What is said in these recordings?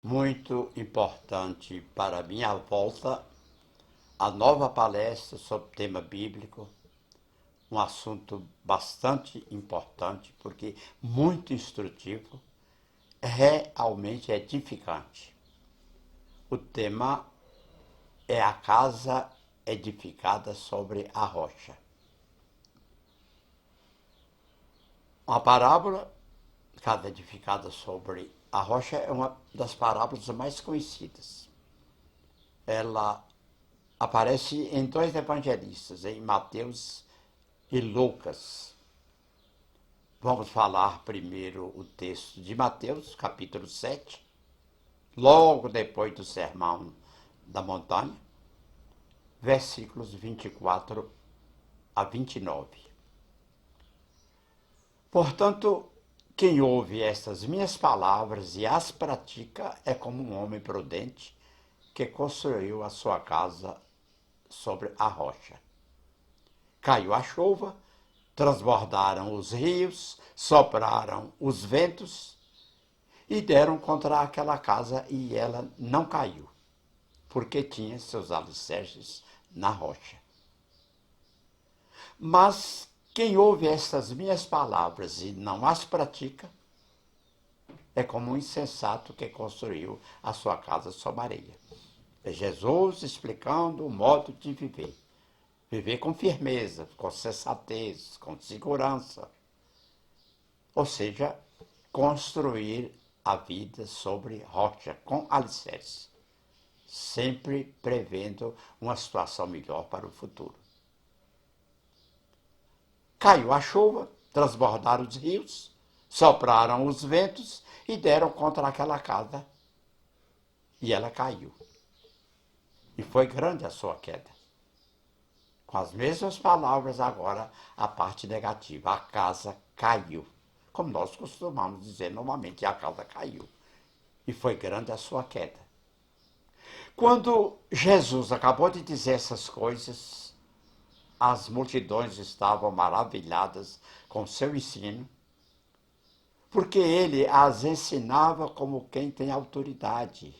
Muito importante para minha volta a nova palestra sobre tema bíblico, um assunto bastante importante, porque muito instrutivo, realmente edificante. O tema é a casa edificada sobre a rocha. Uma parábola, casa edificada sobre a rocha, é uma das parábolas mais conhecidas. Ela aparece em dois evangelistas, em Mateus e Lucas. Vamos falar primeiro o texto de Mateus, capítulo 7, logo depois do Sermão da Montanha, versículos 24 a 29. Portanto, quem ouve estas minhas palavras e as pratica é como um homem prudente que construiu a sua casa sobre a rocha. Caiu a chuva, transbordaram os rios, sopraram os ventos e deram contra aquela casa e ela não caiu, porque tinha seus alicerces na rocha. Mas quem ouve estas minhas palavras e não as pratica é como um insensato que construiu a sua casa sobre areia. É Jesus explicando o modo de viver. Viver com firmeza, com sensatez, com segurança. Ou seja, construir a vida sobre rocha, com alicerce, sempre prevendo uma situação melhor para o futuro. Caiu a chuva, transbordaram os rios, sopraram os ventos e deram contra aquela casa. E ela caiu. E foi grande a sua queda. Com as mesmas palavras agora, a parte negativa. A casa caiu. Como nós costumamos dizer normalmente, a casa caiu. E foi grande a sua queda. Quando Jesus acabou de dizer essas coisas, as multidões estavam maravilhadas com seu ensino, porque ele as ensinava como quem tem autoridade,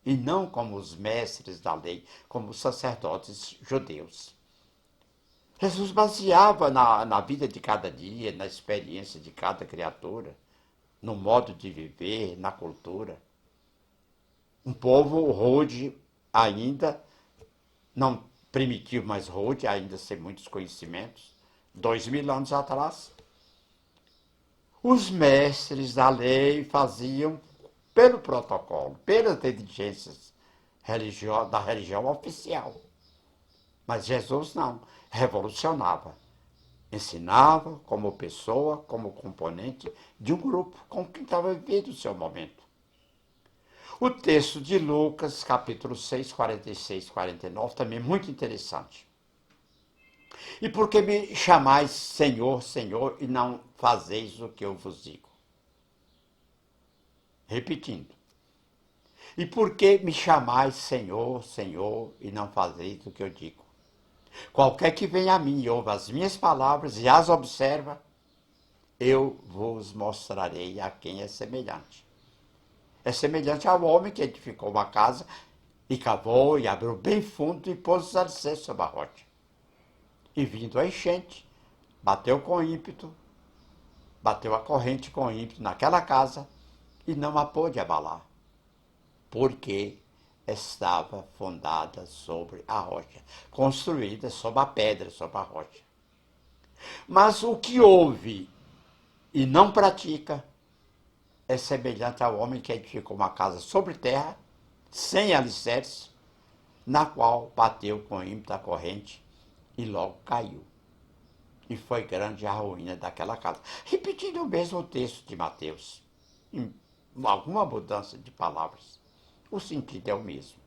e não como os mestres da lei, como os sacerdotes judeus. Jesus baseava na vida de cada dia, na experiência de cada criatura, no modo de viver, na cultura. Um povo rude ainda, não primitivo, mas rude, ainda sem muitos conhecimentos. 2000 anos atrás, os mestres da lei faziam pelo protocolo, pelas exigências da religião oficial. Mas Jesus não, revolucionava. Ensinava como pessoa, como componente de um grupo com quem estava vivendo o seu momento. O texto de Lucas, capítulo 6, 46, 49, também é muito interessante. E por que me chamais Senhor, Senhor, e não fazeis o que eu vos digo? Repetindo. E por que me chamais Senhor, Senhor, e não fazeis o que eu digo? Qualquer que venha a mim e ouva as minhas palavras e as observa, eu vos mostrarei a quem é semelhante. É semelhante ao homem que edificou uma casa e cavou e abriu bem fundo e pôs os alicerces sobre a rocha. E vindo a enchente, bateu com ímpeto, bateu a corrente com ímpeto naquela casa e não a pôde abalar, porque estava fundada sobre a rocha, construída sobre a pedra, sobre a rocha. Mas o que ouve e não pratica é semelhante ao homem que edificou uma casa sobre terra, sem alicerce, na qual bateu com ímpeto a corrente e logo caiu. E foi grande a ruína daquela casa. Repetindo o mesmo texto de Mateus, em alguma mudança de palavras, o sentido é o mesmo.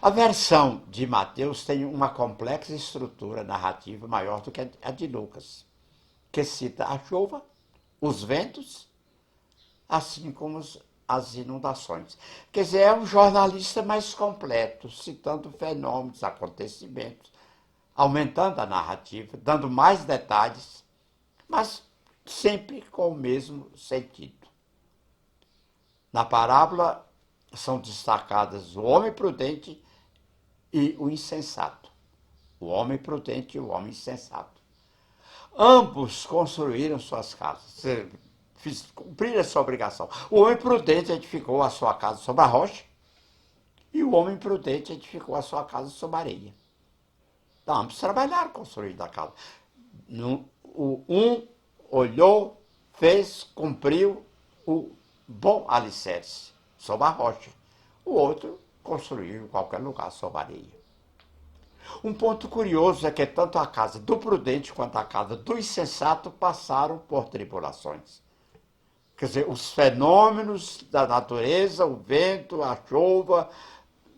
A versão de Mateus tem uma complexa estrutura narrativa maior do que a de Lucas, que cita a chuva, os ventos, assim como as inundações. Quer dizer, é um jornalista mais completo, citando fenômenos, acontecimentos, aumentando a narrativa, dando mais detalhes, mas sempre com o mesmo sentido. Na parábola são destacadas o homem prudente e o insensato. O homem prudente e o homem insensato. Ambos construíram suas casas, cumpriram a sua obrigação. O homem prudente edificou a sua casa sobre a rocha e o homem prudente edificou a sua casa sobre a areia. Então, ambos trabalharam construindo a casa. Um olhou, fez, cumpriu o bom alicerce sobre a rocha. O outro construiu em qualquer lugar sobre a areia. Um ponto curioso é que tanto a casa do prudente quanto a casa do insensato passaram por tribulações. Quer dizer, os fenômenos da natureza, o vento, a chuva,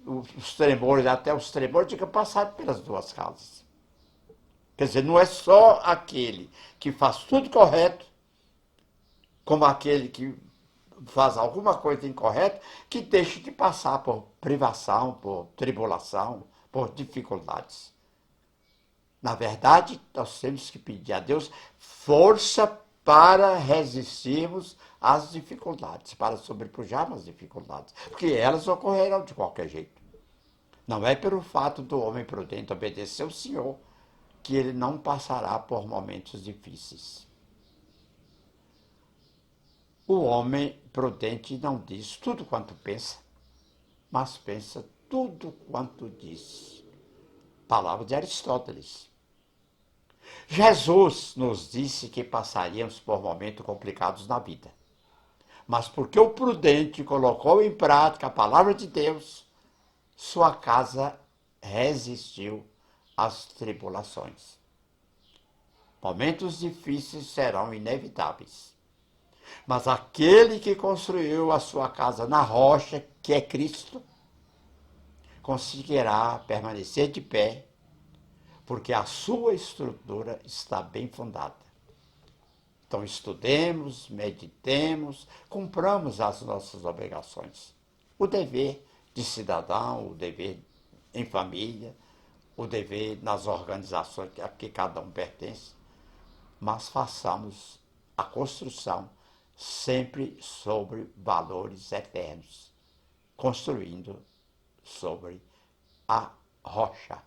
os tremores, até os tremores, que passaram pelas duas casas. Quer dizer, não é só aquele que faz tudo correto, como aquele que faz alguma coisa incorreta, que deixa de passar por privação, por tribulação, por dificuldades. Na verdade, nós temos que pedir a Deus força para resistirmos às dificuldades, para sobrepujarmos as dificuldades, porque elas ocorrerão de qualquer jeito. Não é pelo fato do homem prudente obedecer ao Senhor que ele não passará por momentos difíceis. O homem prudente não diz tudo quanto pensa, mas pensa tudo quanto diz. Palavra de Aristóteles. Jesus nos disse que passaríamos por momentos complicados na vida. Mas porque o prudente colocou em prática a palavra de Deus, sua casa resistiu às tribulações. Momentos difíceis serão inevitáveis. Mas aquele que construiu a sua casa na rocha, que é Cristo, conseguirá permanecer de pé, porque a sua estrutura está bem fundada. Então estudemos, meditemos, cumpramos as nossas obrigações. O dever de cidadão, o dever em família, o dever nas organizações a que cada um pertence, mas façamos a construção sempre sobre valores eternos, construindo sobre a rocha.